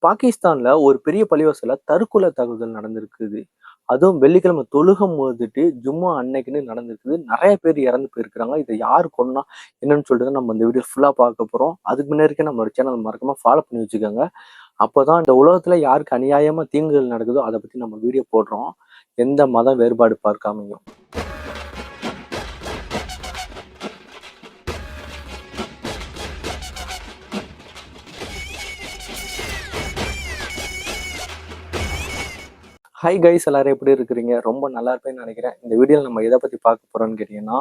பாகிஸ்தான்ல ஒரு பெரிய பள்ளிவாசல்ல தற்கொலை தாக்குதல் நடந்திருக்குது. அதுவும் வெள்ளிக்கிழமை தொழுகம் போதுட்டு ஜும்மா அன்னைக்குன்னு நடந்திருக்குது. நெறைய பேர் இறந்து போயிருக்கிறாங்க. இத யார் கொன்னா என்னன்னு சொல்லிட்டு நம்ம இந்த வீடியோ ஃபுல்லா பார்க்க போறோம். அதுக்கு முன்னாடியே நம்மளோட சேனல் மறக்காம ஃபாலோ பண்ணி வச்சுக்கோங்க. அப்பதான் இந்த உலகத்துல யாருக்கு அநியாயமா தீங்குகள் நடக்குதோ அத பத்தி நம்ம வீடியோ போடுறோம். எந்த மத வேறுபாடு பார்க்காமயும். ஹாய் கைஸ், எல்லாரும் எப்படி இருக்கிறீங்க? ரொம்ப நல்லா இருப்பேன்னு நினைக்கிறேன். இந்த வீடியோல நம்ம எதை பத்தி பார்க்க போறோம்னு கேட்டீங்கன்னா,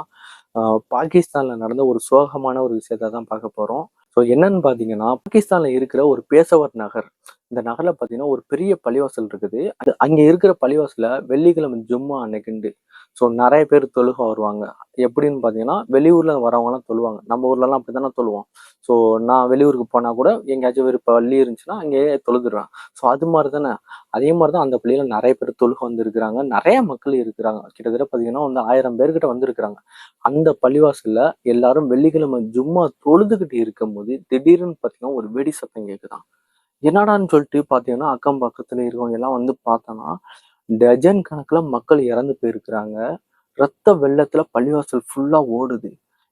பாகிஸ்தான்ல நடந்த ஒரு சோகமான ஒரு விஷயத்த தான் பார்க்க போறோம். ஸோ என்னன்னு பார்த்தீங்கன்னா, பாகிஸ்தான்ல இருக்கிற ஒரு பேசவர் நகர். இந்த நகர்ல பார்த்தீங்கன்னா ஒரு பெரிய பள்ளிவாசல் இருக்குது. அது அங்க இருக்கிற பள்ளிவாசல்ல வெள்ளிக்கிழமை ஜும்மா அன்னைக்குண்டு ஸோ நிறைய பேர் தொழுக வருவாங்க. எப்படின்னு பார்த்தீங்கன்னா, வெளியூர்ல வரவங்கலாம் தொழுவாங்க. நம்ம ஊர்லலாம் அப்படித்தானே தொழுவோம். ஸோ நான் வெளியூருக்கு போனா கூட எங்கேயாச்சும் ஒரு பள்ளி இருந்துச்சுன்னா அங்கேயே தொழுதுருவேன். ஸோ அது மாதிரி தானே. அதே மாதிரி தான் அந்த பள்ளியில நிறைய பேர் தொழுக வந்திருக்கிறாங்க. நிறைய மக்கள் இருக்கிறாங்க. கிட்டத்தட்ட பார்த்தீங்கன்னா வந்து 1000 பேர்கிட்ட வந்திருக்கிறாங்க. அந்த பள்ளிவாசல்ல எல்லாரும் வெள்ளிக்கிழமை ஜும்மா தொழுதுகிட்டு இருக்கும்போது திடீர்னு பார்த்தீங்கன்னா ஒரு வெடி சத்தம் கேட்குதாம். என்னடான்னு சொல்லிட்டு பார்த்தீங்கன்னா அக்கம் பக்கத்துல இருக்கவங்க எல்லாம் வந்து பார்த்தோன்னா டஜன் கணக்குல மக்கள் இறந்து போயிருக்கிறாங்க. ரத்த வெள்ளத்துல பள்ளிவாசல் ஃபுல்லா ஓடுது.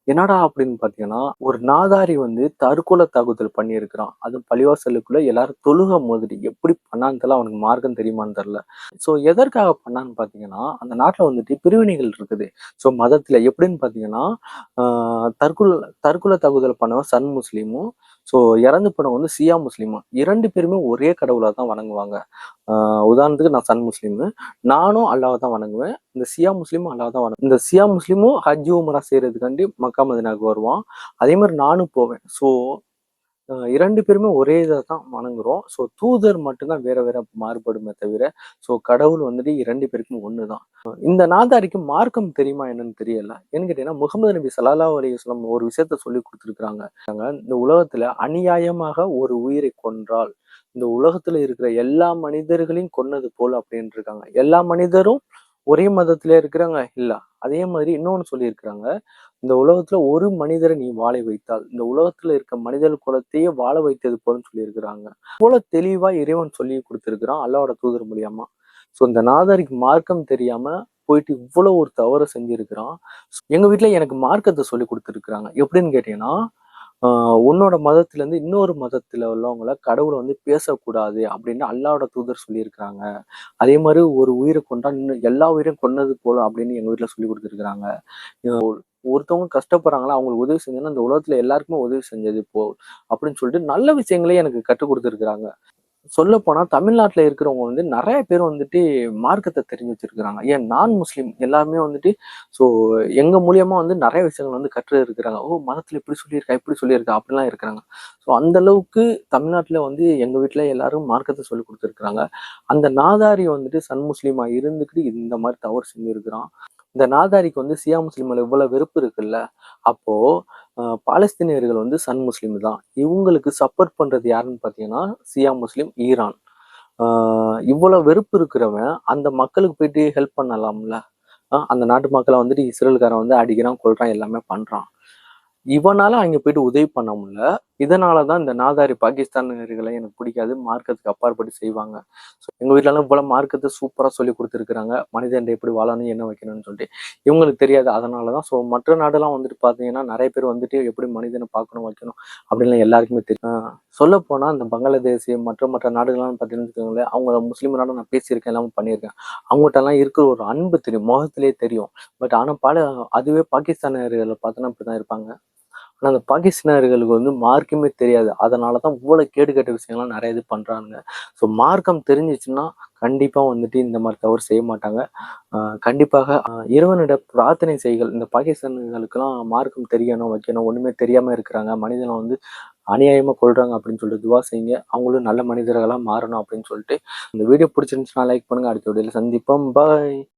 என்னடா அப்படின்னு பாத்தீங்கன்னா ஒரு நாதாரி வந்து தற்கொலை தாக்குதல் பண்ணியிருக்கிறான். அதுவும் பள்ளிவாசலுக்குள்ள எல்லாரும் தொழுக மோதுட்டு எப்படி பண்ணான்னு தெரியல. அவனுக்கு மார்க்கம் தெரியுமான்னு தெரியல. ஸோ எதற்காக பண்ணான்னு பாத்தீங்கன்னா அந்த நாட்டுல வந்துட்டு பிரிவினைகள் இருக்குது. ஸோ மதத்துல எப்படின்னு பாத்தீங்கன்னா தற்கொலை தற்கொலை தாக்குதல் பண்ணவன் சன் முஸ்லீமும், ஸோ இறந்து போனவங்க வந்து சியா முஸ்லீமும் 2 பேருமே ஒரே கடவுளை தான் வணங்குவாங்க. உதாரணத்துக்கு நான் சன் முஸ்லீமு. நானும் அல்லாஹ் தான் வணங்குவேன். இந்த சியா முஸ்லீமும் அல்லாஹ் தான் வணங்குவேன். இந்த சியா முஸ்லீமும் ஹஜ் உம்ரா செய்யறதுக்காண்டி மக்கா மதீனாவுக்கு வருவான். அதே மாதிரி நானும் போவேன். ஸோ 2 பேருமே ஒரே இதை தான் வணங்குறோம். ஸோ தூதர் மட்டும்தான் வேற வேற மாறுபடுமே தவிர, ஸோ கடவுள் வந்துட்டு 2 பேருக்கும் ஒண்ணுதான். இந்த நாதாரிக்கு மார்க்கம் தெரியுமா என்னன்னு தெரியல. ஏன்னு கேட்டீங்கன்னா முகமது நபி ஸல்லல்லாஹு அலைஹி வஸல்லம் ஒரு விஷயத்த சொல்லி கொடுத்துருக்காங்க. இந்த உலகத்துல அநியாயமாக ஒரு உயிரை கொன்றால் இந்த உலகத்துல இருக்கிற எல்லா மனிதர்களையும் கொன்னது போல் அப்படின்னு இருக்காங்க. எல்லா மனிதரும் ஒரே மதத்திலே இருக்கிறாங்க இல்ல. அதே மாதிரி இன்னொன்னு சொல்லியிருக்கிறாங்க. இந்த உலகத்துல ஒரு மனிதரை நீ வாழ வைத்தால் இந்த உலகத்துல இருக்க மனிதர் குலத்தையே வாழ வைத்தது போலன்னு சொல்லியிருக்கிறாங்க. இவ்வளவு தெளிவா இறைவன் சொல்லி கொடுத்திருக்கிறான் அல்லாஹ்வோட தூதர் மூலியமா. ஸோ இந்த நாதாரிக்கு மார்க்கம் தெரியாம போயிட்டு இவ்வளவு ஒரு தவறை செஞ்சிருக்கிறான். எங்க வீட்டுல எனக்கு மார்க்கத்தை சொல்லி கொடுத்துருக்குறாங்க. எப்படின்னு கேட்டீங்கன்னா, உன்னோட மதத்துல இருந்து இன்னொரு மதத்துல உள்ளவங்கள கடவுளை வந்து பேசக்கூடாது அப்படின்னு அல்லாஹ்வோட தூதர் சொல்லியிருக்கிறாங்க. அதே மாதிரி ஒரு உயிரை கொண்டா இன்னும் எல்லா உயிரையும் கொன்னது போல அப்படின்னு எங்க வீட்டுல சொல்லி கொடுத்துருக்காங்க. ஒருத்தவங்க கஷ்டப்படுறாங்களா அவங்களுக்கு உதவி செஞ்சோன்னா அந்த உலகத்துல எல்லாருக்குமே உதவி செஞ்சது போ அப்படின்னு சொல்லிட்டு நல்ல விஷயங்களே எனக்கு கற்றுக் கொடுத்துருக்குறாங்க. சொல்ல போனா தமிழ்நாட்டுல இருக்கிறவங்க வந்து நிறைய பேர் வந்துட்டு மார்க்கத்தை தெரிஞ்சு வச்சிருக்கிறாங்க. ஏன் நான் முஸ்லீம் எல்லாருமே வந்துட்டு ஸோ எங்க மூலியமா வந்து நிறைய விஷயங்கள் வந்து கற்று இருக்கிறாங்க. ஓ மதத்துல இப்படி சொல்லியிருக்கா இப்படி சொல்லியிருக்கா அப்படிலாம் இருக்கிறாங்க. ஸோ அந்த அளவுக்கு தமிழ்நாட்டுல வந்து எங்க வீட்டுல எல்லாரும் மார்க்கத்தை சொல்லி கொடுத்துருக்குறாங்க. அந்த நாதாரி வந்துட்டு சன் முஸ்லீமா இருந்துக்கிட்டு இந்த மாதிரி தவறு செஞ்சிருக்கிறான். இந்த நாதாரிக்கு வந்து சியா முஸ்லீம் மேல இவ்வளவு வெறுப்பு இருக்குல்ல. அப்போ பாலஸ்தீனியர்கள் வந்து சன் முஸ்லீம் தான். இவங்களுக்கு சப்போர்ட் பண்றது யாருன்னு பாத்தீங்கன்னா சியா முஸ்லீம் ஈரான். இவ்வளவு வெறுப்பு இருக்கிறவன் அந்த மக்களுக்கு போயிட்டு ஹெல்ப் பண்ணலாம்ல. அந்த நாட்டு மக்களை வந்துட்டு இஸ்ரேல்காரன் வந்து அடிக்கிறான் கொல்றான் எல்லாமே பண்றான். இவனால அங்க போயிட்டு உதவி பண்ண முடியல. இதனாலதான் இந்த நாதாரி பாகிஸ்தானியர்களை எனக்கு பிடிக்காது. மார்க்கத்துக்கு அப்பாற்பட்டு செய்வாங்க. எங்க வீட்டுல எல்லாம் இவ்வளவு மார்க்கத்தை சூப்பரா சொல்லி கொடுத்துருக்காங்க. மனிதன் எப்படி வாழணும் என்ன வைக்கணும்னு சொல்லிட்டு இவங்களுக்கு தெரியாது. அதனாலதான் ஸோ மற்ற நாடெல்லாம் வந்துட்டு பாத்தீங்கன்னா நிறைய பேர் வந்துட்டு எப்படி மனிதனை பார்க்கணும் வைக்கணும் அப்படின்னு எல்லாருக்குமே தெரியும். சொல்ல போனா இந்த பங்களாதேஷ் மற்ற மற்ற நாடுகள்லாம் பார்த்தீங்கன்னு அவங்க முஸ்லீம் நாடு நான் பேசியிருக்கேன் எல்லாமே பண்ணியிருக்கேன். அவங்ககிட்ட எல்லாம் இருக்கிற ஒரு அன்பு தெரியும் முகத்திலே தெரியும். பட் ஆனா அதுவே பாகிஸ்தானியர்களை பார்த்தோன்னா இப்படிதான் இருப்பாங்க. ஆனா அந்த பாகிஸ்தானியர்களுக்கு வந்து மார்க்கமே தெரியாது. அதனாலதான் இவ்வளவு கேடு கெட்ட விஷயங்கள்லாம் நிறைய இது பண்றாங்க. ஸோ மார்க்கம் தெரிஞ்சிச்சுன்னா கண்டிப்பா வந்துட்டு இந்த மாதிரி தவறு செய்ய மாட்டாங்க. கண்டிப்பாக இறைவனிட பிரார்த்தனை செய்கள். இந்த பாகிஸ்தானிகளுக்கெல்லாம் மார்க்கம் தெரியணும் வைக்கணும் ஒண்ணுமே தெரியாம இருக்கிறாங்க. மனிதனை வந்து அநியாயமா கொள்றாங்க அப்படின்னு சொல்லிட்டு துவா செய்யுங்க. அவங்களும் நல்ல மனிதர்களா மாறணும் அப்படின்னு சொல்லிட்டு இந்த வீடியோ பிடிச்சிருந்துச்சுன்னா லைக் பண்ணுங்க. அடுத்த வீடியோல சந்திப்போம். பாய்.